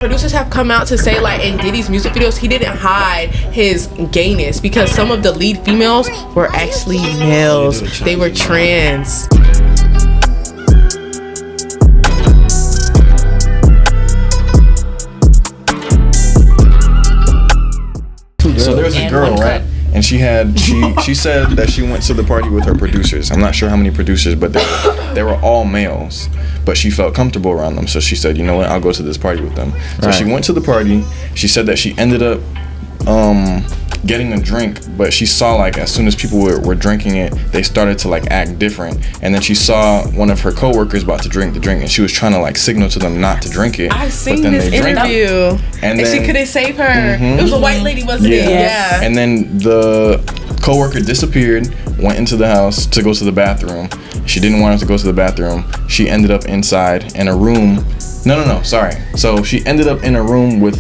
Producers have come out to say, like, in Diddy's music videos, he didn't hide his gayness because some of the lead females were actually males. They were trans. So there was a girl, right? And she said that she went to the party with her producers. I'm not sure how many producers, but they were all males. But she felt comfortable around them, so she said, you know what, I'll go to this party with them. So she went to the party. She said that she ended up getting a drink, but she saw, like, as soon as people were drinking it, they started to, like, act different. And then she saw one of her coworkers about to drink the drink, and she was trying to, like, signal to them not to drink it. I've seen this interview, and she couldn't save her. It was a white lady, wasn't it? Yeah. And then the coworker disappeared, went into the house to go to the bathroom. She didn't want her to go to the bathroom. She ended up inside in a room. Sorry. So she ended up in a room with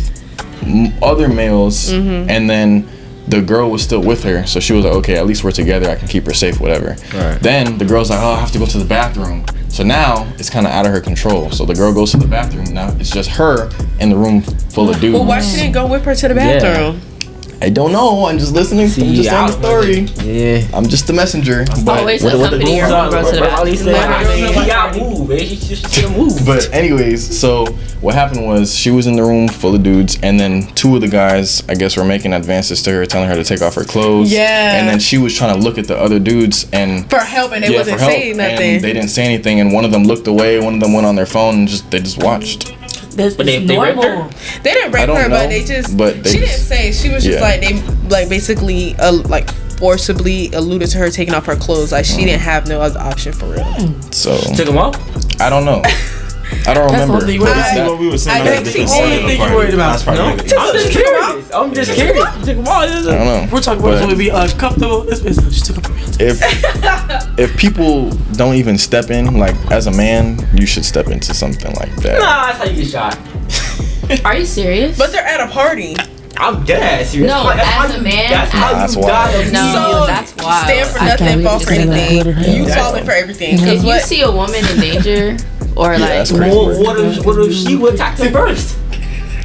other males, and then the girl was still with her, so she was like, okay, at least we're together, I can keep her safe, whatever. Then the girl's like, oh, I have to go to the bathroom. So now it's kind of out of her control. So the girl goes to the bathroom. Now it's just her in the room full of dudes. Well, why she didn't go with her to the bathroom? I don't know. I'm just listening. I'm just on the story. Yeah. I'm just the messenger. Always accompany your homegirl to the bathroom. She got moved, man. She should have moved. But anyways, so what happened was she was in the room full of dudes, and then two of the guys, I guess, were making advances to her, telling her to take off her clothes. Yeah. And then she was trying to look at the other dudes and for help, and they wasn't saying nothing. And they didn't say anything, and one of them looked away. One of them went on their phone and they just watched. But they raped her? They didn't rape her, but they just. She didn't say. She was just like, they like basically like forcibly alluded to her taking off her clothes. Like she didn't have no other option for real. So took them off? I don't know. I don't remember. That's what we were saying. That's the only thing you're worried about. I'm just curious. You took them off. I don't know. We're talking about to be uncomfortable. She took them off. If people don't even step in, like as a man, you should step into something like that. Nah, that's how you get shot. Are you serious? But they're at a party. I'm dead serious. No, as a man, that's why. No, that's why. Stand for nothing, fall for anything. You falling for everything. If you see a woman in danger, or like, what if she would attack them first?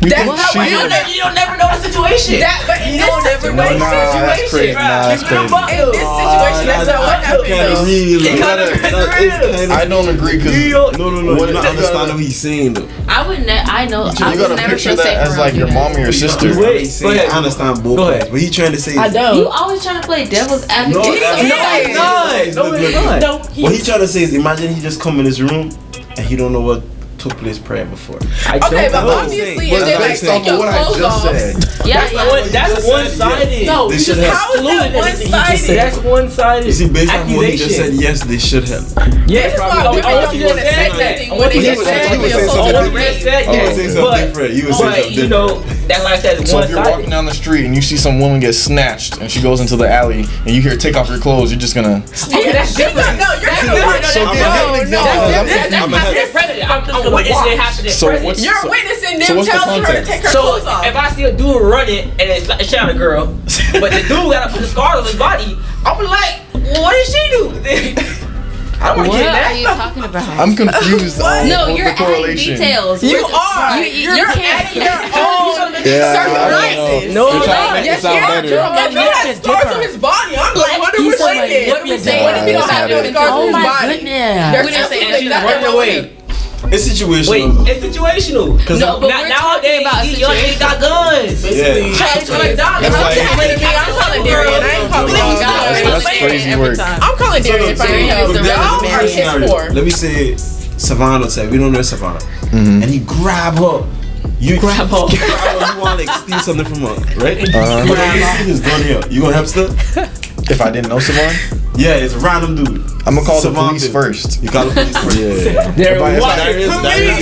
You don't never know the situation. But in this situation, that's not what happened. I don't agree because no. You don't understand what he's saying though. I would you gotta picture that as like your mom or your sister. I understand both ways. What he trying to say? I don't. You always trying to play devil's advocate. No. What he trying to say is, imagine he just come in his room and he don't know what took place prior before. Okay, but obviously, if they like take your clothes off, that's one-sided. No, how is that one-sided? That's one-sided. You see, based on what he just said, yes, they should have. Yes, probably. Don't want to say anything when he just said you would say something different. You would say something different. You know, that's like I said. So if you're walking down the street and you see some woman get snatched and she goes into the alley and you hear take off your clothes, you're just gonna. Okay, that's different. No, you're I'm witnessing it happening. You're witnessing them telling her to take her clothes off. So if I see a dude running and it's shot a girl, but the dude gotta put the scar on his body, I'm like, what did she do? I don't want to get that. What are you talking about? I'm confused. No, you're adding details. You are. You're adding your own circumstances. No, you're trying to make it sound better. If he has scars on his body, I'm like 100%. What do we say? What if he don't have no scars on his body? We didn't say she's running away. It's situational. Wait, it's situational. No, but we're talking about these young niggas got guns. Basically, I'm calling Darian. I ain't calling y'all. That's crazy work. I'm calling Darian if I need help. Y'all are his poor. Let me say, Savannah said, we don't know Savannah, and he grab her. You grab her. You want to steal something from her, right? You see this gun here. You gonna help still? If I didn't know Savon? Yeah, it's a random dude. I'm gonna call the police first. You call the police first. Yeah. Darian's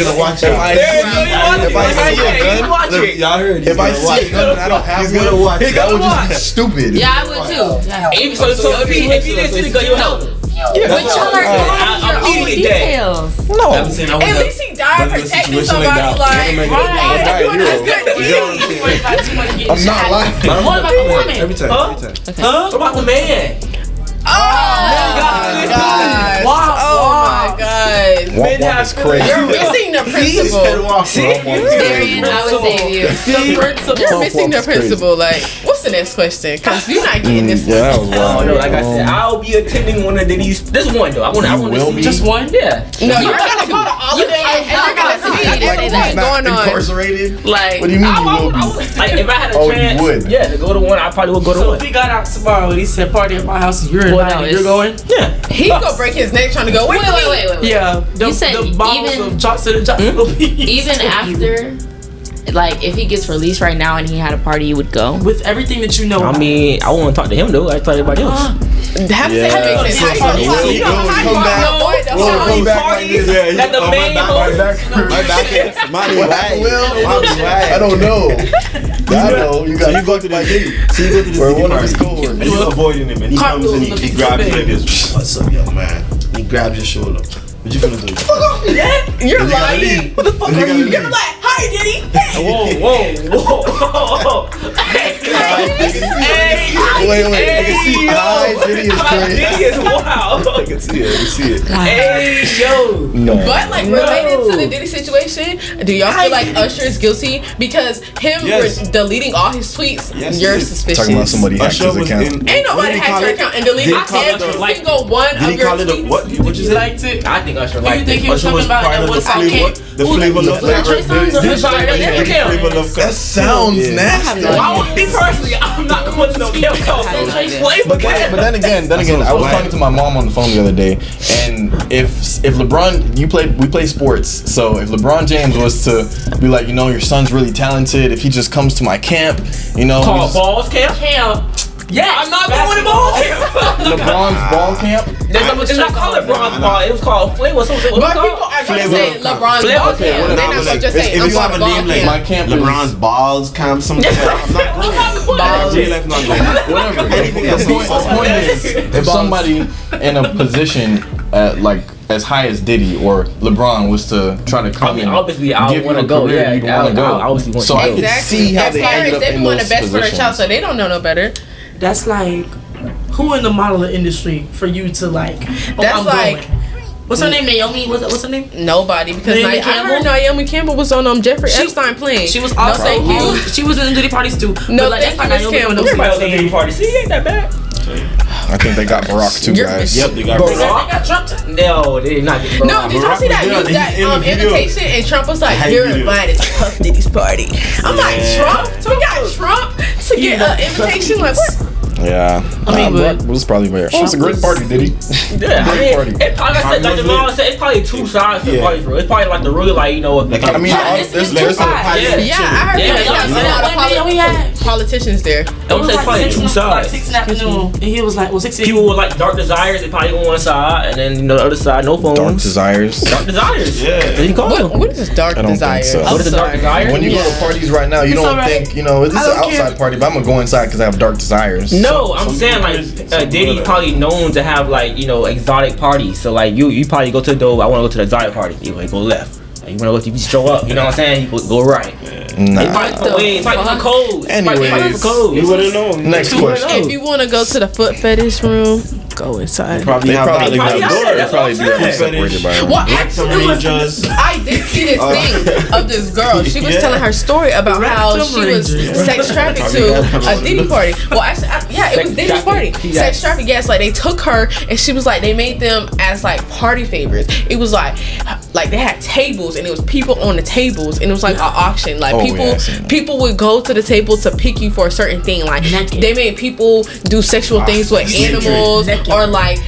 gonna watch out. If I see a gun, look, y'all heard. If I see a gun and I don't have one, that would just be stupid. Yeah, I would too. Yeah. So if you didn't see the gun, you help. But y'all are giving your own details. No. At least he died protecting somebody. Like, I'm not lying. What about the woman? Every time. What about the man? Oh my God. god. Womp is crazy. You're missing the principle. Darian, I would save you. The principle. You're missing the principle. Like, what's the next question? Because you're not getting this. Yeah, that was wild. No, like I said, I'll be attending one of these. This one though. I want to see. Just one? Yeah. No, you're gonna go to all of them and you're gonna see everything going on. Incarcerated? Like, What do you mean you I will would, be? like if I had a Oh, you chance, would? yeah, to go to one, I probably would go to So one. if he got out tomorrow and he said party at my house and you're Well, invited, no, you're going? Yeah. he gonna break his neck trying to go. Wait. Yeah. You said the bottles even- of Johnson and Johnson will be Even after, like, if he gets released right now and he had a party, you would go. with everything that you know. I mean, I won't talk to him though. I talk to everybody else. Have to Yeah. make sense. So How you we'll you know come how back. you avoid the We'll whole come back like parties this. that the main host. My back is Mommy wag. Mommy wag. I don't know. I know. You got go to my the So you go to this Or Diddy one of his party, coworkers. and you're avoiding him, and he comes and he grabs you like this. What's up, young man? He grabs your shoulder. What you gonna do? You're lying. What the fuck are you? You're like, hi, Diddy. Whoa. Wait. I can see. Hi, Diddy is crazy. Diddy is wild. I can see it. Hey, yo. No. But like related to the Diddy situation, do y'all feel like Usher is guilty because him Yes. deleting all his tweets? Yes, You're yes. suspicious. Talking about somebody hacked Usher his was account. in. Ain't what nobody did he hacked call your it? account and deleted Did he call it every the- single one Did of he your call it a tweets. what? What you He say? liked it. I think Usher Who liked you think it. he was Usher talking was about part that of the one song? flavor. The flavor Was love it Trey Songz or Did who started it? the Kim? flavor love That sounds nasty. Well, I would be personally, I'm not going to no Kim Cole. But then again, I was talking to my mom on the phone the other day, and if LeBron, we play sports, so if LeBron James was to be like, you know, your son's really talented, if he just comes to my camp, you know, Call balls camp? Yeah, I'm not going to balls camp. LeBron's ball camp. It's not called LeBron's ball. It was called Flavor. What's it But called? people are gonna Flavor say of LeBron's Flavor. ball Okay, camp. They're not gonna just say if I'm you have going a ball name like My camp. camp is LeBron's balls camp, something like that, I'm not going. Balls. J Life not going. whatever. Anything else. The point is, if somebody in a position at like as high as Diddy or LeBron was to try to come in, obviously, I give want you to a go. career, Yeah, you'd want to go. I obviously want So to I go. could see how As they parents, ended up they in want the those best for their positions. child, so they don't know no better. That's like, who in the modeling industry for you to like? That's I'm like. going. What's her name? Naomi? What's her name? Nobody, because Naomi I heard Campbell? Naomi Campbell was on Jeffrey Epstein plane. She was No, also. thank you. She was in the Diddy parties too. No, but like, thank that's you, not Miss Naomi Campbell. Campbell. Everybody else ain't party. See, ain't that bad. I think they got Barack too, You're- guys. Yep, they got Bro, Barack. they got Trump. No, they did not get Barack. No, did y'all see that Barack was news, that in the video. invitation, and Trump was like, Hey, "You're video. invited to Puff Diddy's party." I'm like, Trump? We got Trump to get an invitation? Like, what? Yeah, I mean, Barack was probably there. Oh, it's a great party, Diddy. Yeah, I Great party. mean, like I said, like Jamal said, it's probably two sides to the Yeah. party, bro. It's probably like the really, like, you know, Like, I mean, Yeah, it's there's two some sides. Yeah, I heard Yeah, that. y'all There's see a lot of that video we had? politicians there. I It would was say like probably two like sides. 6 in the afternoon, and he was like, well, 6 People with like dark desires, they probably on one side, and then, you know, the other side, no phones. Dark desires. Dark desires. Yeah. What you call them? What is this dark I don't desire? think so. What is a dark desire? When you go to parties right now, you It's don't alright. think, you know, this is I an don't outside care. party, but I'm gonna go inside because I have dark desires. No, I'm some saying people like is- some people Diddy's are- probably known to have like, you know, exotic parties. So like you probably go to the door. I want to go to the exotic party. You go left. You want to go to you show up. You know what I'm saying? You go right. Nah. They fight for codes. Anyways. Codes. You wouldn't know. Next question. If you want to go to the foot fetish room, go inside. Probably They have probably that probably like have door. that. They probably do That's have what separated by Well, Black actually, Rangers. I did see this thing of this girl. She was Yeah. telling her story about how Random she was Rangers. sex trafficked to a Diddy party. Well, actually, yeah, it was Diddy's party. Sex trafficked. Yes, like they took her, and she was like, they made them as like party favors. It was like they had tables, and it was people on the tables, and it was like an auction. Like Oh, yeah, I seen that. people would go to the table to pick you for a certain thing. Like they made people do sexual things with animals, or like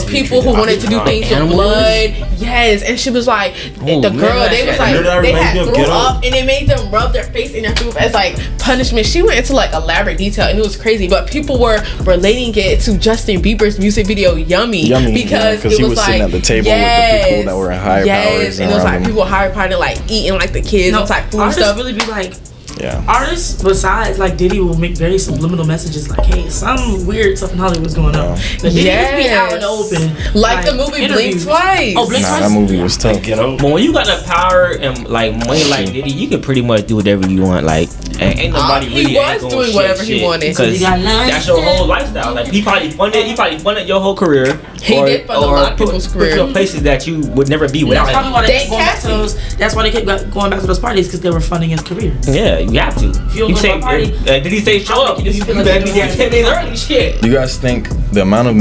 people who wanted to do things with blood. Yes, and she was like, the girl, they was like, You know that they reminds had me of threw Get Up? up, and they made them rub their face in their food as like punishment. She went into like elaborate detail, and it was crazy. But people were relating it to Justin Bieber's music video "Yummy," because he it was like, sitting at the table with the people that were in higher powers and it was around like him. people higher power, like eating like the kids, No, and like food artists stuff. really be like, Yeah. artists besides like Diddy will make very subliminal messages like, hey, some weird stuff in Hollywood's going on. But Diddy just be out in the open. Like the movie interviews. Blink Twice. Oh, Blink Nah, Twice. that movie was tough. Get out. But when you got the power and like money like Diddy, you can pretty much do whatever you want. Like And ain't nobody really he was doing whatever he wanted because that's your whole lifestyle. Like he probably funded your whole career. He did fund a lot of people's career. Put you in places that you would never be without. That's probably why they kept going back to those. That's why they kept going back to those parties because they were funding his career. Yeah, you have to. If you say party, did he say show up? You better be there 10 days early. Shit. You guys think the amount of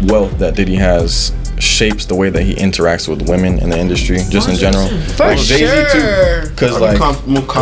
wealth that Diddy has shapes the way that he interacts with women in the industry, just in general? For sure. Because like,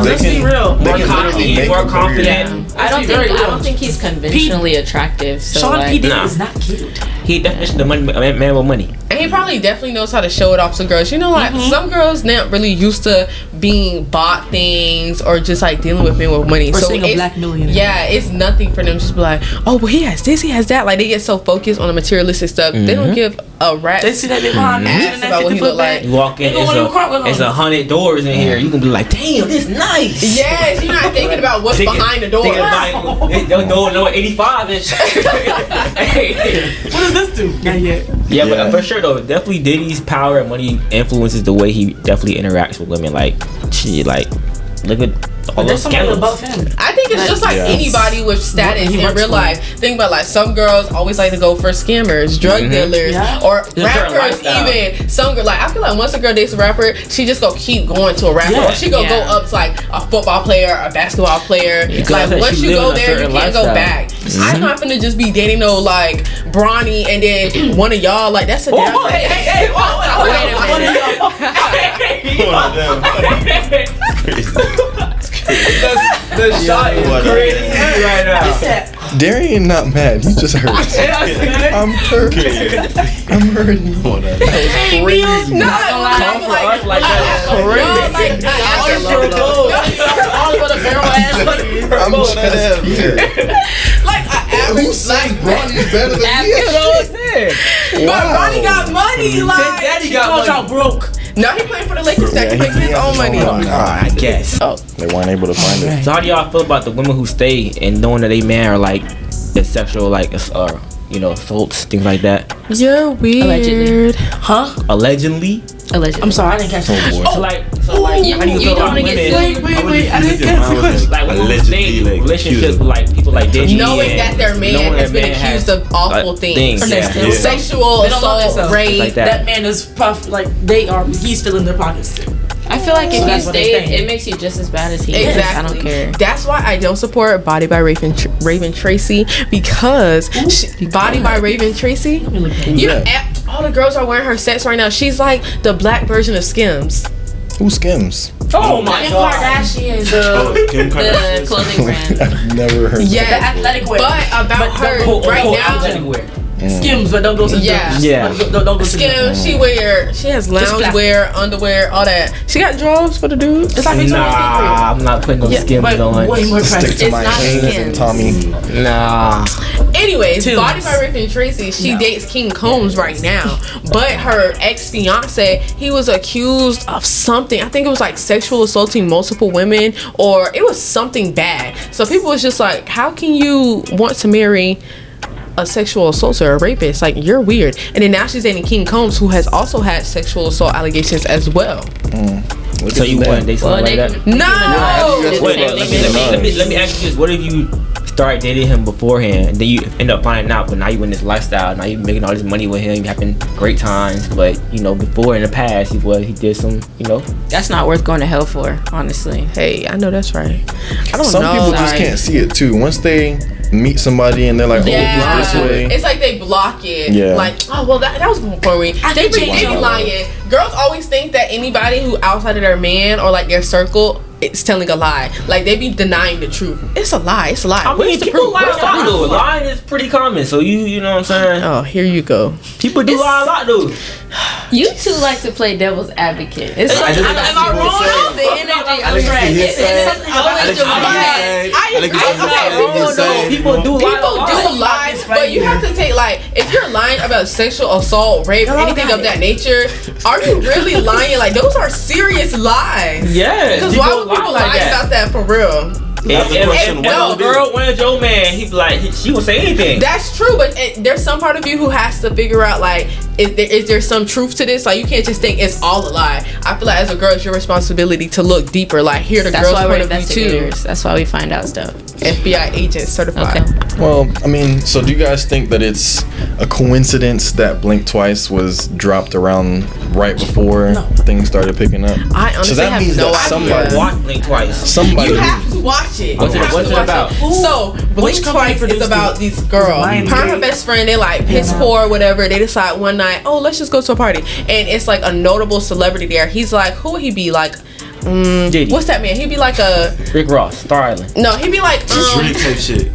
let's be real. More confident. I don't think he's conventionally attractive. So Sean P. Diddy is not cute. He definitely the man with money. And he probably definitely knows how to show it off to girls. You know, like some girls not really used to being bought things or just like dealing with men with money. Or so seeing a black millionaire. Yeah, it's nothing for them to just be like, oh, well, he has this, he has that. Like they get so focused on the materialistic stuff, they don't give a rat's They see that big behind ass about what he look like. You walk in, it's 100 doors in here. You can be like, damn, this nice. Yes, you're not thinking about what's behind the door. No, 85 and shit. What does this do? Not yet. Yeah, but for sure though, definitely Diddy's power and money influences the way he definitely interacts with women. Like, shit, like look at all those scandals above him. I think it's just like anybody with status in real life. Think about like some girls always like to go for scammers, drug dealers, or rappers. Even some girl, like I feel like once a girl dates a rapper, she just go keep going to a rapper, or she go up to like a football player, a basketball player. Like once you go there, you can't go back. I'm not gonna just be dating no like Bronny and then one of y'all like that's a damn. Hey, the shot is crazy right now. Darian not mad. He just hurt. I'm hurt. I'm hurting. That was crazy. Not gonna lie, for us like that. Crazy. All of the barrel ass. I'm shut up. Like an average. Who says Bronny's better than me? You know what I'm saying? But Bronny got money. Like Daddy got y'all broke. No, he playing for the Lakers. That he playing for his own money. I guess. Oh, they weren't able to find it. So how do y'all feel about the women who stay and knowing that they man are like the sexual like assaults, things like that? You're weird. Allegedly. Huh? Allegedly. I'm sorry, I didn't catch that. So how do you feel about women? Wait, I didn't catch the question. Like women who stay in relationships with like people like Diddy, knowing that their man has been accused of awful things. Sexual assault, rape. Like that man is he's filling their pockets too. I feel like if you stay, it makes you just as bad as he is. I don't care. That's why I don't support Body by Raven Tracy, because Body by Raven Tracy, you know, all the girls are wearing her sets right now. She's like the black version of Skims. Who Skims? Oh my God. Kardashian, the clothing brand. I've never heard. Yeah, the athletic wear. But about her right now. Skims, but don't go to don't go to Skims. She has lounge wear, underwear, all that. She got drawers for the dudes. It's like I'm not putting no Skims on. Way more Stick to my Hanes and Tommy. Nah. Anyways, Body by Raven Tracy, she dates King Combs right now, but her ex-fiance, he was accused of something. I think it was like sexual assaulting multiple women, or it was something bad. So people was just like, how can you want to marry a sexual assaulter, a rapist? Like, you're weird. And then now she's dating King Combs, who has also had sexual assault allegations as well. So you want to date someone like that? No. Let me ask you this: what if you start dating him beforehand, and then you end up finding out, but now you in this lifestyle, now you making all this money with him, you having great times, but you know before in the past he did some, That's not worth going to hell for, honestly. Hey, I know that's right. I don't know. Some people just can't see it too. Once they meet somebody and they're like, this way. It's like they block it. Yeah. Like, oh well, that was for me. They be lying. Girls always think that anybody who outside of their man or like their circle, it's telling a lie. Like they be denying the truth. It's a lie. It's a lie. I mean, people lie a lot though. Lying is pretty common. So you know what I'm saying? Oh, here you go. People do lie a lot though. You two like to play devil's advocate. It's am I wrong? The energy of trash. People do lie, but you have to take like if you're lying about sexual assault, rape, anything of that nature. Are you really lying? Like those are serious lies. Yeah. Because why would people lie about that for real? If no girl wanted your man, he'd be like, she would say anything. That's true, but there's some part of you who has to figure out like, is there some truth to this? Like, you can't just think it's all a lie. I feel like as a girl, it's your responsibility to look deeper. Like, hear the girl's point of view too. That's why we find out stuff. FBI agent certified. Okay. Well, I mean, so do you guys think that it's a coincidence that Blink Twice was dropped around right before things started picking up? I honestly so that have means no that idea. somebody Watch Blink Twice. Somebody You have to watch it. What's it about? So, Blink Twice is about this girl. Her and her best friend, they like piss poor or whatever. They decide one night, oh, let's just go to a party. And it's like a notable celebrity there. He's like, who would he be? Like, what's that man? He'd be like a Rick Ross, Star Island. No, he'd be like Drake type shit.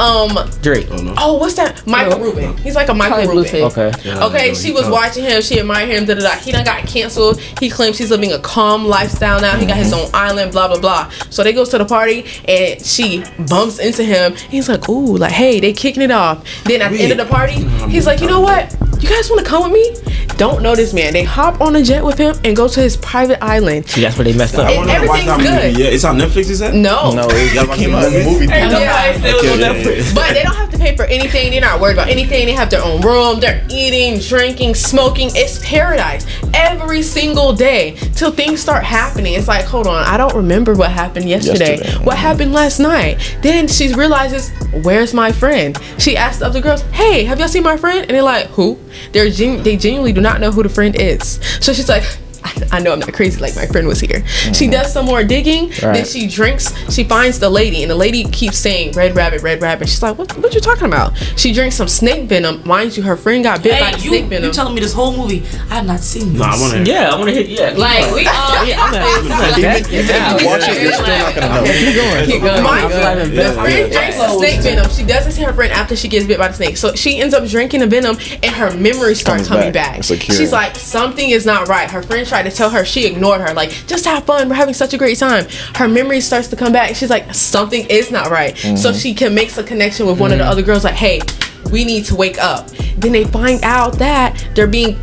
Drake. Oh, what's that? Michael Rubin. He's like a Michael Rubin. Okay. Okay, she was watching him. She admired him. He done got canceled. He claims he's living a calm lifestyle now. He got his own island. Blah blah blah. So they go to the party and she bumps into him. He's like, ooh, like, hey, they kicking it off. Then at the end of the party, he's like, you know what? You guys want to come with me? Don't know this man. They hop on a jet with him and go to his private island. See, that's where they messed up. And everything's good. Yeah, it's on Netflix, is that? No, it came out in the movie theater. But they don't have to pay for anything. They're not worried about anything. They have their own room. They're eating, drinking, smoking. It's paradise every single day till things start happening. It's like, hold on, I don't remember what happened yesterday. What happened last night? Then she realizes, where's my friend? She asks the other girls, hey, have y'all seen my friend? And they're like, who? They genuinely do not know who the friend is. So she's like, I know I'm not crazy, like my friend was here. She does some more digging, then she drinks, she finds the lady, and the lady keeps saying red rabbit. She's like, what you talking about? She drinks some snake venom. Mind you, her friend got bit by snake venom. You telling me this whole movie? I have not seen this. No, I want to. I want to hit. Yeah, like we all. Watch it, you're still not gonna know. Keep going. The friend drinks the snake venom. She doesn't see her friend after she gets bit by the snake. So she ends up drinking the venom, and her memories start coming back. She's like, something is not right. Her friend tried to tell her, she ignored her, like, just have fun, we're having such a great time. Her memory starts to come back. She's like, something is not right. So she makes a connection with one of the other girls, like, hey, we need to wake up. Then they find out that they're being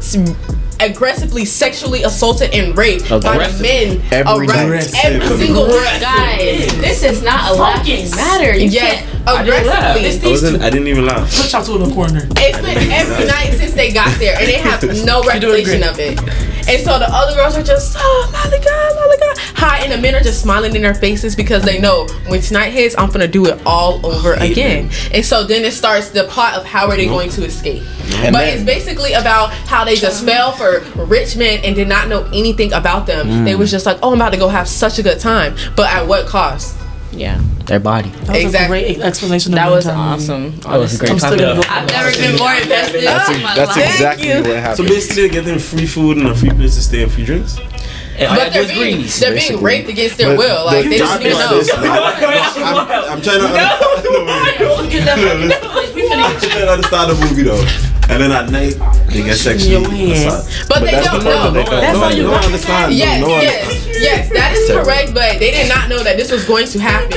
aggressively sexually assaulted and raped by the men every single night. Guys, this is not a laughing matter. You can't aggressively. I didn't even laugh. Put y'all two in the corner. It's been every night since they got there, and they have no recollection of it. And so the other girls are just, lollygag. Hi, and the men are just smiling in their faces because they know when tonight hits, I'm gonna do it all over again. And so then it starts the plot of how are they going to escape. But it's basically about how they just fell for rich men and did not know anything about them. They was just like, oh, I'm about to go have such a good time, but at what cost? Yeah, their body. That was a great explanation. That was awesome. That was a great time. I've never been more invested. That's exactly what happened. So basically, they're getting free food and a free place to stay and free drinks. But they're being raped against their will. Like, they don't even know. I'm trying to understand the movie though. And then at night, they get sexually assaulted. But they don't know. That's how you understand. Yes, that is correct, but they did not know that this was going to happen.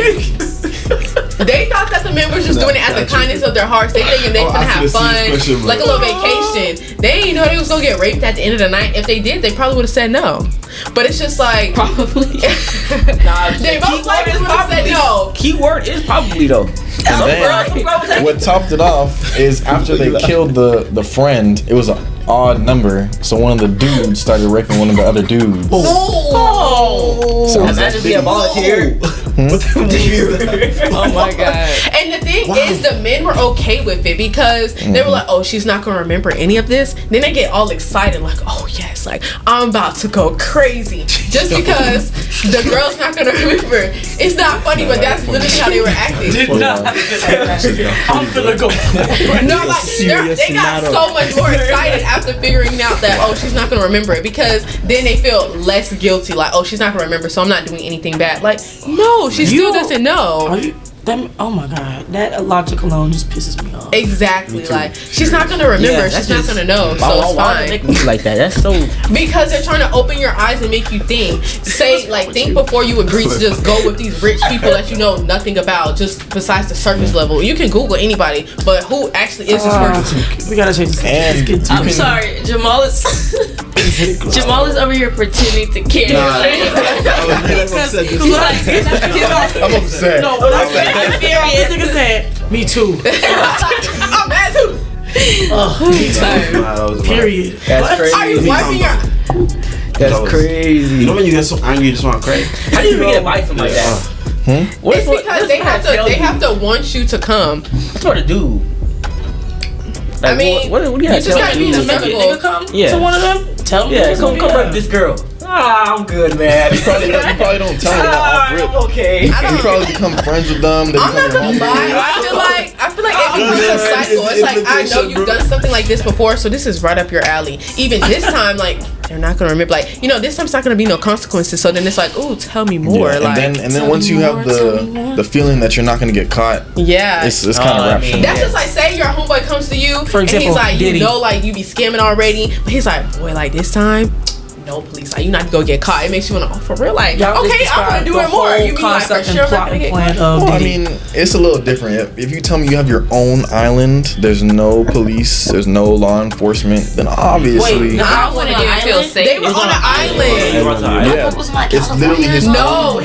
They thought that the men were just doing it out of the kindness of their hearts. They thinking they couldn't have fun, like a little vacation. They didn't know they was gonna get raped at the end of the night. If they did, they probably would have said no. But it's just like probably. They most likely would have said no. Keyword is probably though. And then what topped it off is after they killed the friend, it was an odd number, so one of the dudes started raping one of the other dudes. So imagine being a volunteer. Oh my god. And the thing is, the men were okay with it because they were like, oh, she's not gonna remember any of this. Then they get all excited, like, oh yes, like I'm about to go crazy just because the girl's not gonna remember. It's not funny, but that's literally how they were acting. I'm gonna go. No, like they got so much more excited after figuring out that, oh, she's not gonna remember it, because then they feel less guilty, like, oh, she's not gonna remember, so I'm not doing anything bad. Like, no, she still doesn't know. Oh my god, that logic alone just pisses me off. Exactly, like she's not gonna remember, she's not gonna know, so it's fine. Make me like that. That's so. Because they're trying to open your eyes and make you think. Think before you agree to just go with these rich people that you know nothing about, just besides the surface level. You can Google anybody, but who actually is this person? We gotta change this. I'm sorry, Jamal is over here pretending to care. I'm upset. No, I'm serious. Nigga said, me too. I'm mad too. Period. That's crazy. Are you wiping your? That's crazy. You know when you get so angry, you just want to cry. How do you even get a bite from like that? It's because they have to want you to come. What's what to do? Like, I mean, what do you just gotta be in a Make a circle. nigga come to one of them. Tell me. Yeah, come rub this girl. I'm good, man. You probably don't tell them that off rip. I'm okay. You probably become friends with them. They I'm not become gonna your lie. I feel like it becomes a cycle. It's like I know you've done something like this before, so this is right up your alley. Even this time, like they're not gonna remember. Like this time's not gonna be no consequences. So then it's like, ooh, tell me more. Yeah, like, and then once you have the feeling that you're not gonna get caught, it's kind of rapture. That's just like say your homeboy comes to you, for example, and he's like, Diddy. like you be scamming already, but he's like, boy, like this time. No police, like you not to go get caught. It makes you wanna for real, like okay, I'm gonna do it more. You mean like for sure I'm not gonna get caught? Well, I mean, it's a little different. If you tell me you have your own island, there's no police, there's no law enforcement, then obviously. I wouldn't even feel safe. They were on an island. Yeah, it's literally his own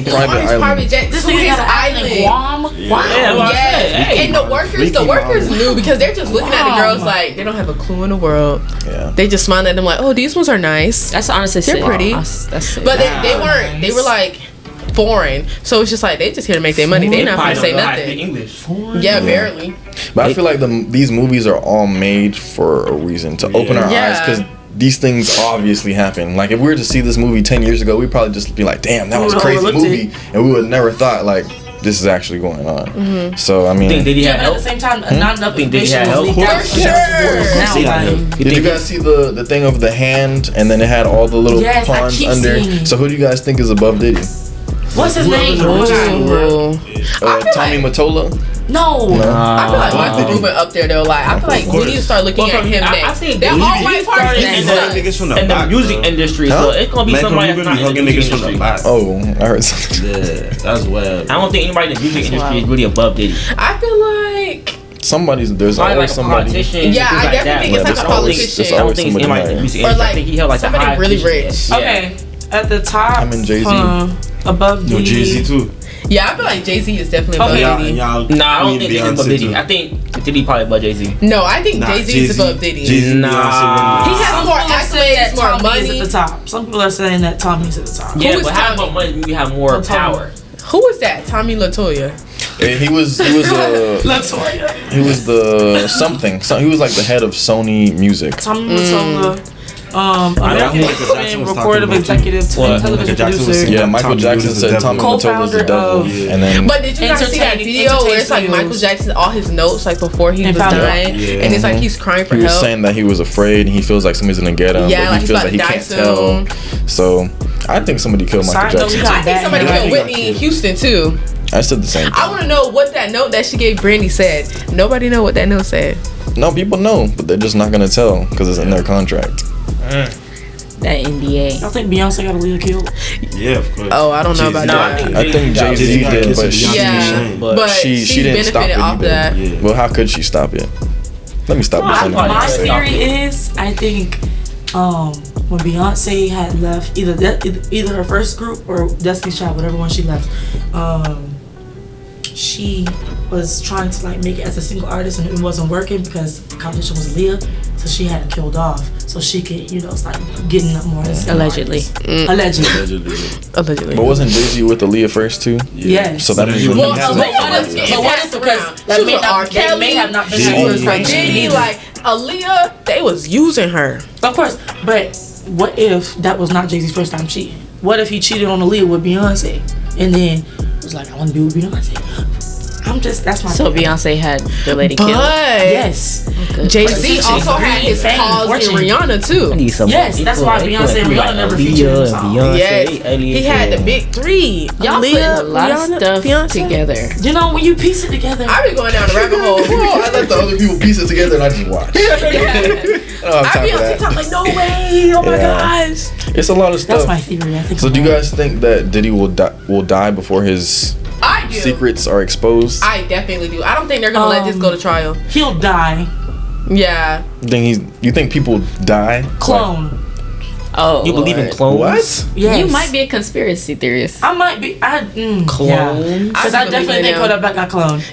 private island. Private jet. This is his island. Guam. Wow. Yeah. And the workers knew because they're just looking at the girls like they don't have a clue in the world. Yeah. They just smile at them like, oh, these ones are nice. That's honestly they're sick. pretty. That's sick. But they weren't. They were like foreign. So it's just like they just here to make their money. They're not gonna say nothing. English. Yeah, barely. But I feel like these movies are all made for a reason to open our eyes because these things obviously happen. Like if we were to see this movie 10 years ago, we'd probably just be like, damn, that was a crazy movie, and we would have never thought like this is actually going on. Mm-hmm. So I mean, did he have help? At the same time, not enough information was leaked out. For sure. Did you guys see the thing of the hand and then it had all the little pawns under? So who do you guys think is above Diddy? What's his name? Tommy Mottola? No. I feel like Michael Rubin up there though. Like I feel like we need to start looking at him next. I think they're all white parties in the music industry, so it's gonna be somebody that's not in the music industry. Oh, I heard something. Yeah, that's wild. I don't think anybody in the music industry is really above Diddy. I feel like there's always like somebody. Politician, yeah, I definitely think it's like a politician. I don't think it's anybody in the music industry. I think he held like somebody really rich. Okay, at the top. I'm in Jay-Z. Above Diddy. Jay-Z too. Yeah, I feel like Jay-Z is definitely above Diddy. Nah, I don't think he's above Diddy. I think Diddy probably above Jay-Z. No, I think Jay-Z is above Diddy. Nah. He has more accolades, more money. At the top. Some people are saying that Tommy's at the top. Yeah, but having more money, you have more power. Who was that? Tommy Latoya. He was Latoya. He was the something. So he was like the head of Sony Music. Tommy Latoya. American recorded executive television producer. Yeah, Michael Jackson said Tommy Mottola was the devil. And then, but did you guys see that video where it's like Michael Jackson, all his notes like before he was dying, and it's like he's crying for help. He was saying that he was afraid and he feels like somebody's gonna get him, but he feels like he can't tell. So I think somebody killed Michael Jackson. I think somebody killed Whitney Houston too. I said the same thing. I want to know what that note that she gave Brandy said. Nobody know what that note said. No, people know, but they're just not gonna tell because it's in their contract. That NDA. I think Beyonce got Aaliyah killed. Yeah, of course. Oh, I don't know about that. I think Jay-Z did, but she didn't stop it off either. that. Yeah. Well, how could she stop it? Let me stop it. My theory is, I think when Beyonce had left either her first group or Destiny's Child, whatever one she left, she was trying to like make it as a single artist and it wasn't working because the competition was Aaliyah, so she had it killed off so she could start getting up more as allegedly. But wasn't Jay-Z with Aaliyah first too? Yes. So that means but what is because they may have not been her first. Diddy, like Aaliyah, they was using her. Of course, but what if that was not Jay-Z's first time cheating? What if he cheated on Aaliyah with Beyonce and then was like, I want to be with Beyonce? That's my So Beyonce had the lady killed. Yes. Jay-Z also had his cause with Rihanna too. Yes, that's why Beyonce and Rihanna never featured in the song. Yes, he had the big three. Y'all putting a lot of stuff together. You know, when you piece it together. I be going down the rabbit hole. I let the other people piece it together and I just watch. I be on TikTok like, no way, oh my gosh. It's a lot of stuff. That's my theory. I think. So do you guys think that Diddy will die before his secrets are exposed? I definitely do. I don't think they're gonna let this go to trial. He'll die. Yeah. You think people die? Clone. Oh, you believe in clones? What? Yes. You might be a conspiracy theorist. I might be. Clone. Because I definitely think Kodak Black got cloned.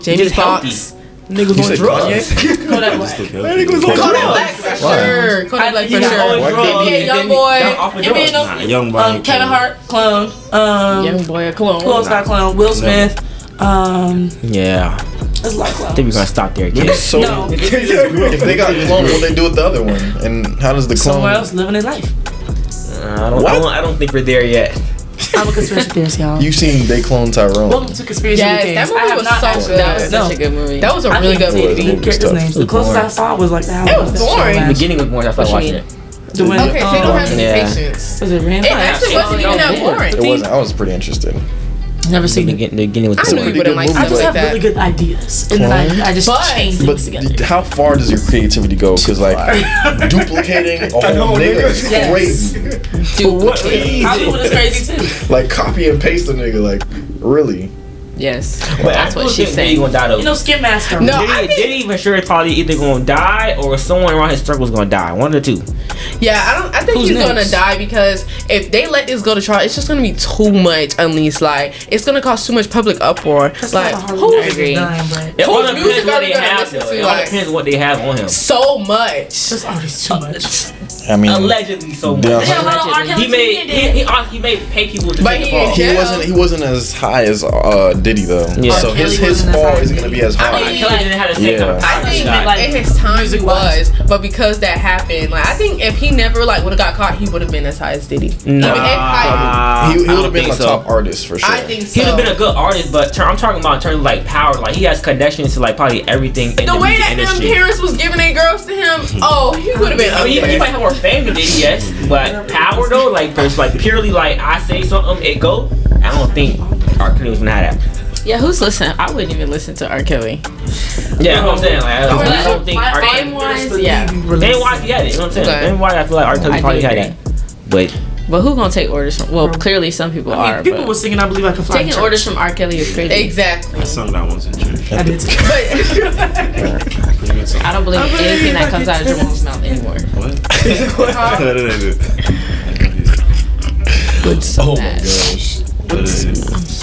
Jamie Foxx. Niggas on drugs. Kodak Black. That nigga was on Kodak drugs. Black for sure. Kodak Black for sure. NBA Young Boy. Kevin Hart, clone. Young boy, a clone. Clone's not clone. Will Smith. Yeah. There's a lot of I clones. think we're gonna stop there, kid. So No. if they got cloned, what they do with the other one? And how does the clone? Somewhere else living their life. I don't think we're there yet. I'm a conspiracy theorist, y'all. You seen they clone Tyrone? Welcome to Conspiracy Yes, Weekends. that movie I have was not so actually- good. That was such a good movie. That was a I really can't good say movie. the characters' names. The closest I saw was like the It was boring. The beginning was more. I started watching it. The one, Okay, so you don't have any Yeah. patience. was it Rand? It actually wasn't even that boring. It wasn't. I was pretty interested. Never The seen it. beginning was I knew you pretty wouldn't good like movie, I stuff just like have really that. good ideas, and then I just But- change But things together. how far does your creativity go? Because like duplicating a whole nigga is Yes. crazy. Hollywood is crazy too. Like copy and paste a nigga. Like really. Yes. But That's what she's Diddy saying. gonna die though. You know, Skin Master. No, I think- Diddy for sure is probably either gonna die or someone around his circle is gonna die. One of the two. Yeah, I think Who's he's gonna next? die because if they let this go to trial, it's just gonna be too much. Unleashed, like it's gonna cause too much public uproar. Like I agree. It all Whose depends music what are they we gonna have listen though. to, It all like- depends what they have on him. so much. That's already too much. I mean, Allegedly so much. Yeah. Yeah, a lot of R. Kelly He made did. he made pay people to But take he the fall. didn't he wasn't as high as Diddy though. Yeah. So R. Kelly his wasn't as fall high as isn't gonna be as I high. mean, Kelly didn't have the same kind of Yeah. power I think as that. like- in his time he music-wise. was, but because that happened, like I think if he never like would have got caught, he would have been as high as Diddy. Nah. Even if high, He I would don't have been think a so. top artist for sure. I think so. He would have been a good artist, but I'm talking about in terms of like power. Like he has connections to like probably everything in The the way music that them industry. parents was giving their girls to him, oh, he would have been I up mean, he there. might have more fame than Diddy, yes, but power though, like for like purely like I say something, it go. I don't think R. Kelly was gonna have that. Yeah, who's listening? I wouldn't even listen to R. Kelly. Yeah, that's what I'm saying. Like, I don't think R. Kelly. Fame-wise, yeah. Then why he had it? You know what I'm saying? Okay. Then why I feel like R. Kelly I probably do had agree. that. But But who gonna take orders from? Well, clearly some people I mean, are. people But were singing "I Believe I Can Fly." in taking church. orders from R. Kelly is crazy. Exactly. I sung that once in church. I did too. But I don't believe anything that comes out of Jerome's mouth anymore. Oh my gosh.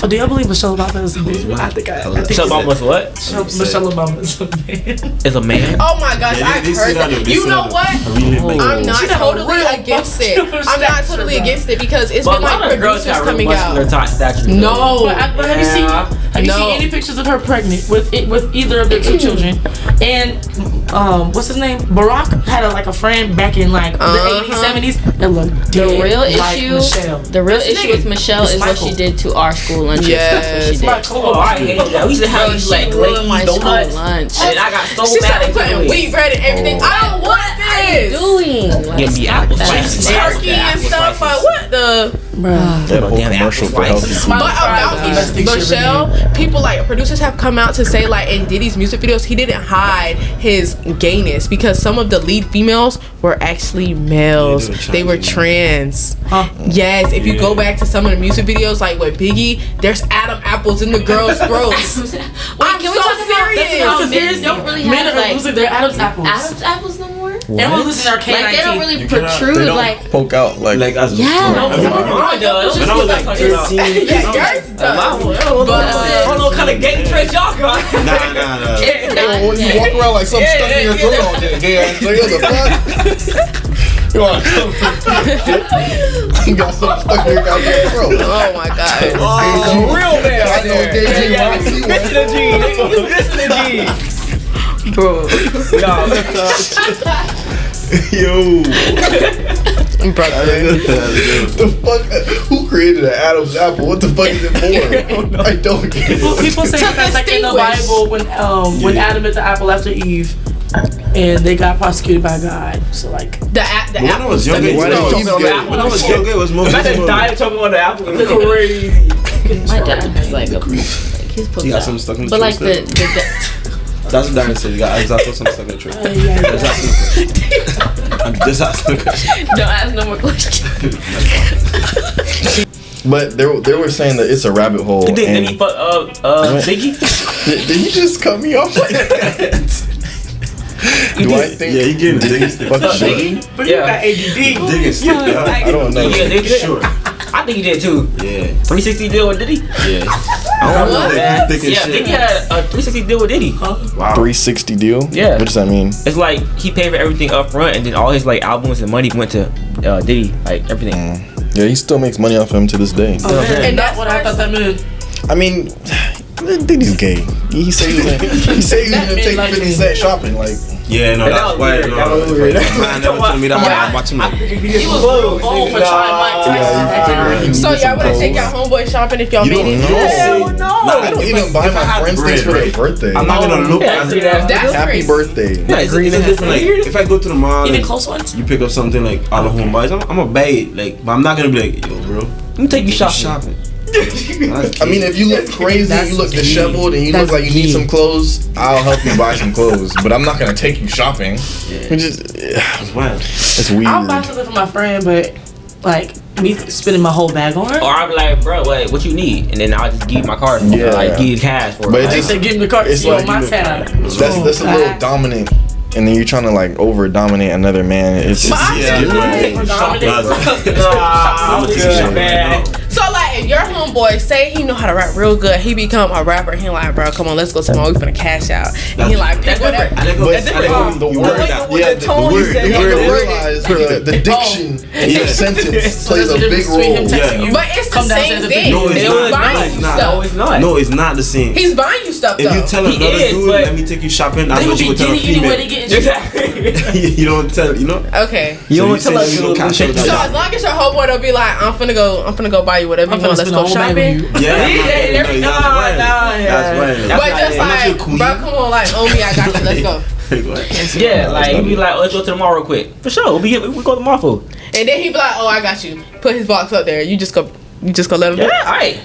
Oh, do y'all believe Michelle Obama is a man? I think so Obama was what? Michelle Obama is a man. Is a man? oh my gosh, Yeah, I've they heard see that, that. they You see know that. what? I really like I'm that. not She got a totally real against it. muscular I'm not stature, totally though. against it because it's But been a lot like of girls producers got real coming muscular out. top stature. No. But have you seen? Yeah. Have you No. seen any pictures of her pregnant with either of their two children? And what's his name? Barack had a friend back in like the 80s, 70s that looked The dead real like issue, Michelle. the real This issue nigga with Michelle is is what Michael. she did to our school lunches. Yes. That's what she did. My Oh, I hated that. We used to have Bro, these she like ruined my glazed school donuts. lunch. And I got so She mad started at putting doing wheat bread and everything. I don't want this. Doing like, Give me stop apple that. slices. Turkey and stuff. Like what the? Bruh. They had a whole Damn commercial apple for healthy slices. food. But about Michelle, people like producers have come out to say like in Diddy's music videos he didn't hide his gayness because some of the lead females were actually males. Yeah, they were trans. Huh? Yes, if you go back to some of the music videos like with Biggie, there's Adam apples in the girls' throats. Wait, I'm can we so talk about serious. how Serious, men don't really men have are like losing their Adam's apples. Adam's apples no more? Everyone losing their K19. Like they don't really You cannot- protrude they don't- like Poke out like as Yeah. no, Mine does. when I was like 13, Yeah, yours does. I don't know what kind of gay trends y'all got. nah. it's not when you gay. walk around like something stuck in your throat all day. Gay ass nigga, the fuck? You want you got something stuck in your goddamn throat. Oh my god. Real man. I know a gay G when I see one. Listen to G. Listen to G. Bro. Yo. Brother. The fuck? Who created an Adam's apple? What the fuck is it for? I don't get it. People say that's like in the Bible when Adam ate the apple after Eve, and they got prosecuted by God. So like The When I was younger, Why don't you get it? when I was younger, it was more. Imagine dying choking on the apple. Crazy. My dad has like his pussy. You got something stuck in the But like throat That's what Diamond said. You got exactly something stuck in the throat. I'm just asking a question. Don't ask no more questions. But they were saying that it's a rabbit hole. Did and- he fuck Biggie? Did you just cut me off like that? Do I think? Yeah, he getting digging stick. Fuck Biggie? but you got ADD. Digging stick. I don't know. Yeah, they did. Sure. I think he did too. Yeah. 360 deal with Diddy? Yeah. I don't know, What? man. Diddy had a 360 deal with Diddy. Wow. 360 deal? Yeah. What does that mean? It's like he paid for everything up front, and then all his like albums and money went to Diddy, like everything. Yeah, he still makes money off him to this day. And that's what I thought that meant. I mean, Diddy's gay. He said he was gonna take 50 Cent shopping. Like, yeah, no, that's why. That was weird. Man never told me that. I'm watching it. He was real bold for trying Mike Tyson. So y'all would take y'all homeboy shopping if y'all made it? Hell no. I don't even buy my friends things for their birthday. I'm not gonna look at it. That's Happy crazy. birthday. Yeah, it's different. Like, if I go to the mall, Even like, close ones. you pick up something like all the home buys, I'm a buy it. Like, but I'm not gonna be like, yo, bro, Let me take you shopping. I mean, if you look crazy, you look disheveled, and you look like you need some clothes, I'll help you buy some clothes. But I'm not gonna take you shopping. It's wild. It's weird. I'll buy something for my friend, but like me spending my whole bag on her. Or I'll be like, bro, wait, what you need? And then I'll just give you my card. Yeah. Like, give you cash for it. But it Like, just- They give me the card. it's It's like my you- tab. That's a little dominant, and then you're trying to like over dominate another man. It's just So like, if your homeboy say he know how to rap real good, he become a rapper. He like, bro, come on, let's go tomorrow. We finna cash out. And he like, pick whatever. the word the diction in the sentence plays a big role. But it's the same thing. No, He's buying you No, stuff. it's not. No, it's not the same. He's buying you stuff If you though. tell He another is, dude, but- let me take you shopping, that's They what would you be would tell a getting anywhere they female. get. Exactly. You don't tell, you know? Okay. You So don't you tell say us you you don't don't cash out So as long as your homeboy don't be like, I'm finna go buy you whatever you I'm want. finna Let's spend go a whole bag on shopping. you. Yeah, Nah, that's right. But just like, cool. bro, come on, like, oh me, I got you. Let's go. Yeah, like he'd be like, let's go to the mall real quick. For sure, we go to the mall for. And then he be like, oh, I got you. Put his box up there. You just go let him. Yeah, alright.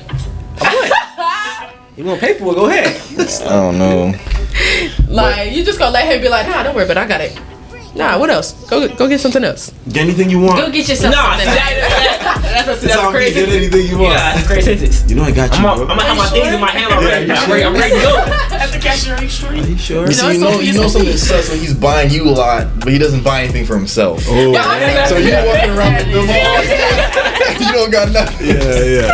You wanna pay for it? Go ahead. I don't know. Like you just gonna let him be like, nah, don't worry, but I got it. Nah, what else? Go get something else. Get anything you want. Go get yourself something. That's crazy. Get anything you want. Yeah, that's crazy sentence. You know I got you, I'm bro. gonna have my things in my hand already. I'm ready to go. At the cashier, are you sure? Are you sure? See, you know something sucks when he's buying you a lot, but he doesn't buy anything for himself. Oh. So you walking around with them all. You don't got nothing. Yeah.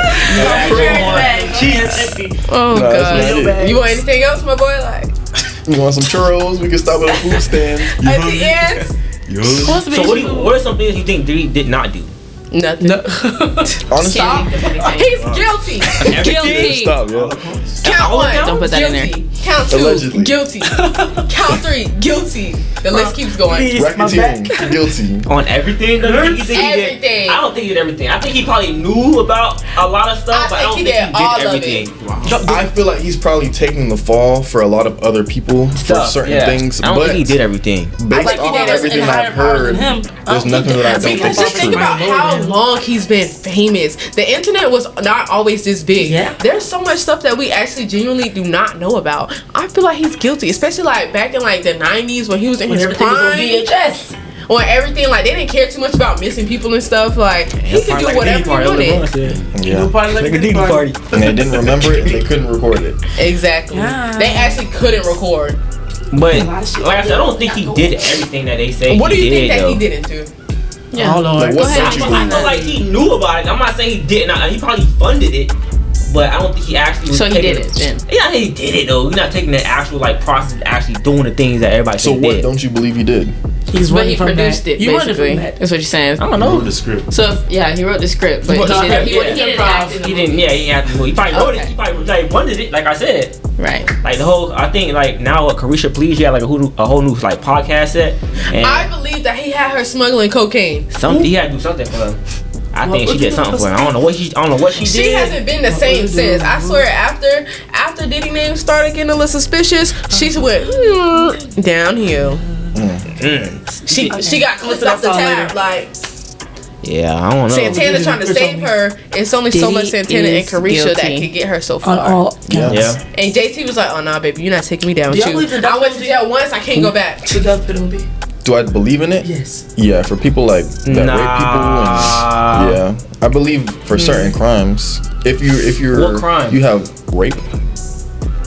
Oh Nah, that's god. not it. You want anything else, my boy? Like You want some churros? We can stop at a food stand. at the end, So what are some things you think Diddy did not do? nothing. Honestly, He's guilty. Guilty. stop, yeah. Count one. Don't put that in there. Guilty. Count two. Allegedly. Guilty. Count three. Guilty. The list keeps going. Racketeering, guilty. On everything? You think he did? Everything. I don't think he did everything. I think he probably knew about a lot of stuff, but I don't think think he he did all did of everything. I feel like he's probably taking the fall for a lot of other people for Stuff, certain yeah. things, I don't but think he did everything. based think he off did everything in higher I've power heard, than him. there's nothing that I don't think Because is just think true. about how long he's been famous. The internet was not always this big. Yeah. There's so much stuff that we actually genuinely do not know about. I feel like he's guilty, especially like back in like the 90s when he was in his Everything was on prime. VHS. When everything, like they didn't care too much about missing people and stuff. Like he could do whatever he wanted. Yeah. Party like a Diddy party. And they didn't remember it, they couldn't record it. Exactly. Yeah. They actually couldn't record. But like I said, I don't think he did everything that they say. What do you think that though. he didn't do? Yeah. Hold on. Like, what don't you I believe? feel like he knew about it. I'm not saying he didn't. He probably funded it, but I don't think he actually. Was So he taking did it then. Yeah, he did it though. He's not taking the actual like process, of actually doing the things that everybody. So think he what did. don't you believe he did? He's But running he from produced that. it, You running basically. from that. That's what you're saying. I don't Know know. the script. So yeah, he wrote the script, but But he he didn't. didn't- He didn't act in the He didn't. movie. Yeah, he didn't have to. He probably wrote it. Okay. He probably like funded it. Like I said, Right. like the whole. I think like now Carisha Please, she had like a whole new like podcast set, and I believe that he had her smuggling cocaine. something he had to do something for her. I think what she did you something know, for her. I don't know what she did. She hasn't been the same since. I swear, after Diddy name started getting a little suspicious, she went downhill. She got clipped off the tab. Like Yeah, I don't know. Santana trying to save her. It's only so much Diddy Santana and is Carisha that guilty. could get her so On far. all counts. Yeah. And JT was like, "Oh nah, baby, you're not taking me down with Do y'all you. believe the death I went to penalty? jail once. I can't go back." The death penalty. Do I believe in it? Yes. Yeah, for people like that rape people and yeah. I believe for certain crimes. If you're What crime? you have rape.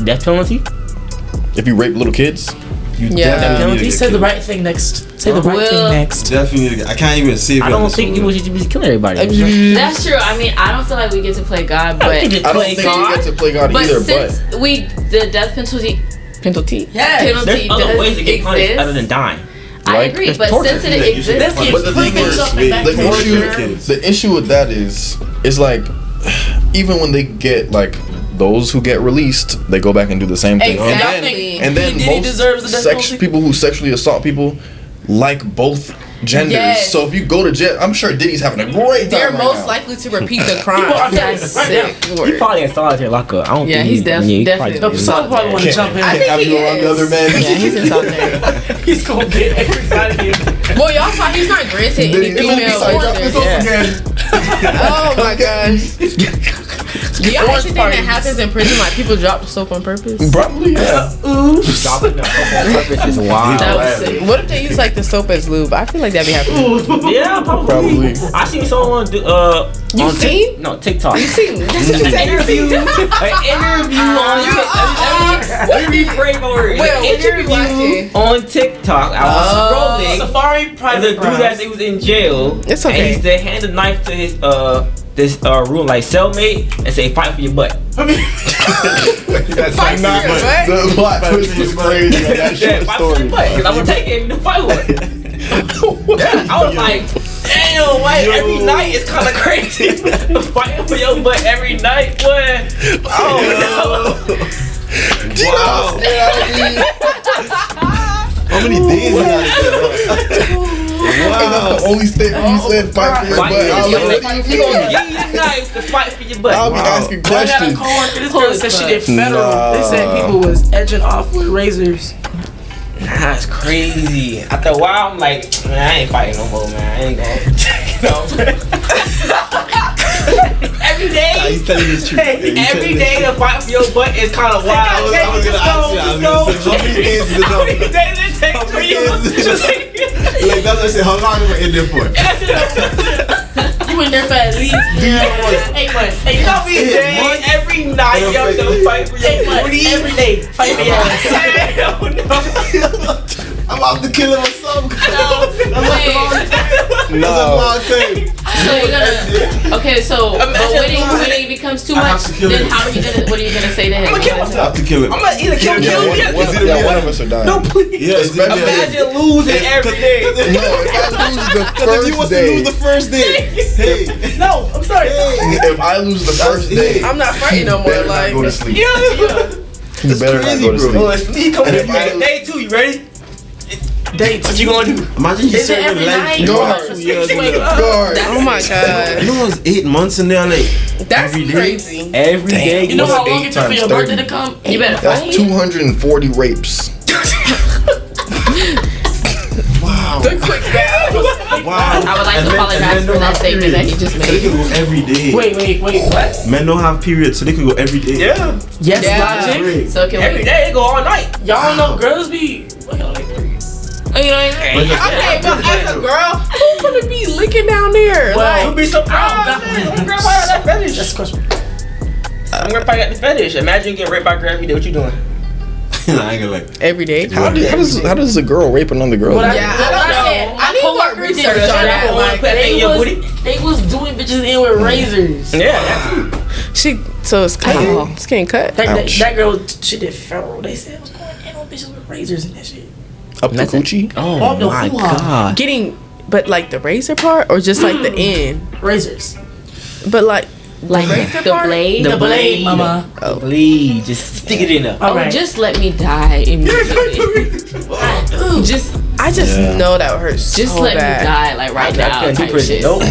Death penalty? If you rape little kids, You definitely He said the right thing next. Say the right thing next. Definitely. I can't even see. I don't think you should be killing everybody. That's true. I mean, I don't feel like we get to play God, but I don't think we get to play God either. Since the death penalty Yes. There's other ways to get punished other than dying. I agree, but since it exists, but the thing is, the issue with that is like, even when they get like those who get released, they go back and do the same thing. Exactly. And then most people who sexually assault people like both genders. Yes. So if you go to jail, I'm sure Diddy's having a great time. They're right most now. likely to repeat the crime. He probably in solitary lockup. I don't think he's definitely. Some probably want to jump in. I think have he you around the other men. Yeah, he's in solitary. He's gonna get everybody. Well, y'all saw he's not granted any female visitors. Oh my gosh. Do y'all actually think that happens in prison? Like people drop the soap on purpose? Probably, yeah. Dropping the on purpose is wild. What if they use like the soap as lube? I feel like that'd be happening. Yeah, probably. I seen someone do You seen? No, TikTok. You seen? That's what you said. An interview on let me reframe my word. Well, what you be watching? On TikTok, I was scrolling. Safari private. The dude that he was in jail. It's okay. And he said, hand the knife to his this room like cellmate and say fight for your butt. Fight for your butt? The plot twist was crazy on that short Fight for your story. butt, because I'm gonna take it and fight with it. Yeah, I was like, damn, like every night is kind of crazy. Fighting for your butt every night, boy. Oh no. Wow. How many days you got? And that's the only statement you said, fight for your butt. You gonna give you the knife to fight for your butt. I'll be asking I got a questions. coworker. This girl said she did federal. They said people was edging off with razors. That's crazy. After a while, I'm like, man, I ain't fighting no more, man. I ain't gonna. Every day. He's telling the truth. Every day to fight for your butt is kind of wild. I was gonna ask you. How many days is it? How many days it take for you? Like that's what I said. How long am I in there for? You in there for at least 8 months. 8 You know months. me saying every night you have to fight for your booty. Every day. Fight for your ass. I'm about to kill him or something. That's a long time. So you're gonna so but when it becomes too much, then how are you gonna? What are you gonna say to him? I'm gonna kill myself. I have to kill him. I'm gonna either kill you. One of us are dying. No, please. Yes, Imagine losing every day. No, if I lose the If you first was to day, lose the first day, hey, No, I'm sorry. if I lose the first day, I'm not fighting no more. better not Like, go to sleep. Yeah. You better not go to sleep. Oh, it's me coming And if I- in day 2. You ready? Dates. What you gonna do? imagine you Is it serving every life. night? Go Or hard. for 6 years weeks? ago. Guard. oh my god, You know, it was 8 months in there, like that's every day. crazy. Every day. You know how What's long 8 it took for times your birthday 30? to come? You better That's fight. 240 rapes. Wow. The quick math. Wow. I would like to apologize for that statement that he just So they made. can go every day. Wait, what? Men don't have periods, so they can go every day. Yeah. Yes, Yeah. logic. So can Every we? day they go all night. Y'all know girls be. You know what I mean? Okay, but as a girl, who's gonna be licking down there? Well, You'll Like, be surprised. Oh, Man. I'm grandpa got that fetish. That's the question. I'm grandpa got the fetish. Imagine getting raped by a girl every day. What you doing? I ain't gonna like. every day. How does a girl rape another girl? What Yeah, I don't know. I need more coworker did research that. on that. Like, They was doing bitches in with razors. Yeah. so it's cutting. Oh. It's getting cut. That girl, she did feral. They said it was going in on bitches with razors and that shit. Up the coochie? Oh Up the hoo-ha. Getting, but like the razor part, or just like the end. Razors. But like Like razor the part? blade. The blade, mama. Please, just stick it in there. Oh, Alright. just let me die immediately. I just know that would hurt so Just let bad. me die like right now. I can't do Type prison. shit. Nope.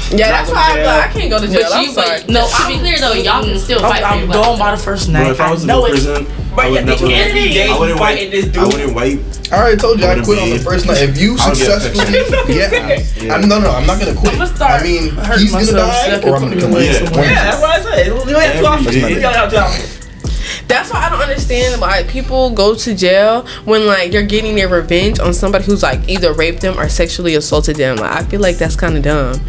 Yeah, that's why I'm like, I can't go to jail. I'm sorry. No, to be clear though, y'all can still fight for I'm your going butt. by the first Bro, night. if I was in know prison, I would never. every day I wouldn't fighting this wipe. dude. I wouldn't wipe. I already told you I quit on the first night. If you I'll get successfully, I'm not gonna quit. I'ma start I mean, hurting he's gonna myself die, second or I'm gonna to come the in. next One one. Yeah, that's what I said. You only have 2 options. Every You only have 2 options. That's why I don't understand why people go to jail when like you're getting their revenge on somebody who's like either raped them or sexually assaulted them. Like I feel like that's kind of dumb.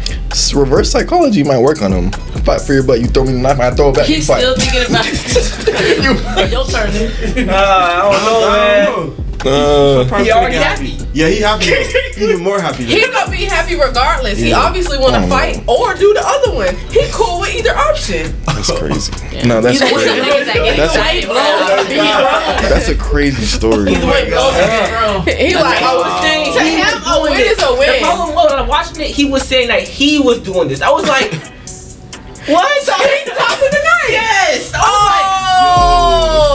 Reverse psychology might work on him. Fight for your butt. You throw me the knife, I throw it back. He's you fight. still thinking about it. Your turn. I don't know, man. He already happy. Yeah, he happy. Even more happy. He gonna be happy regardless. He obviously want to fight or do the other one. He cool with either option. That's crazy. No, that's crazy. That's a crazy story. He like, I was saying, to him, a win is a win. The problem was, when I'm watching it, he was saying that he was doing this. I was like, what? So he's talking tonight. Yes.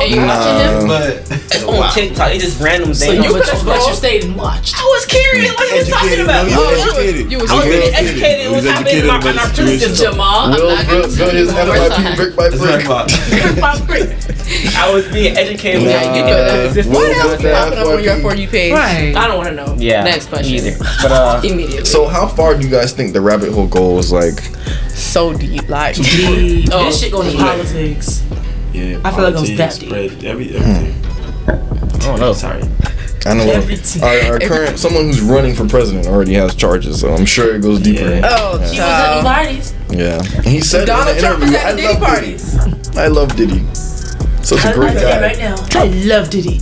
And you watching him? It's on TikTok. It's just random things. So you stayed and watched. I was curious what he was talking about. You was educated. What was happening in our prison. Jamal, I'm not gonna build his FYP brick by brick. I was being educated. What else be popping up on your For You page? Right. I don't want to know. Yeah. Next question. Either. But Immediately. So how far do you guys think the rabbit hole goes? Like, So deep, like This shit goes to politics. Yeah, I feel like it was that deep. Everything. I don't know. Sorry. I know our current someone who's running for president already has charges, so I'm sure it goes deeper. Yeah. Oh, He was at the parties. Yeah, he said Donald in the Trump was interview, at the Diddy parties. I love Diddy. Such a great guy. Right now, I love Diddy.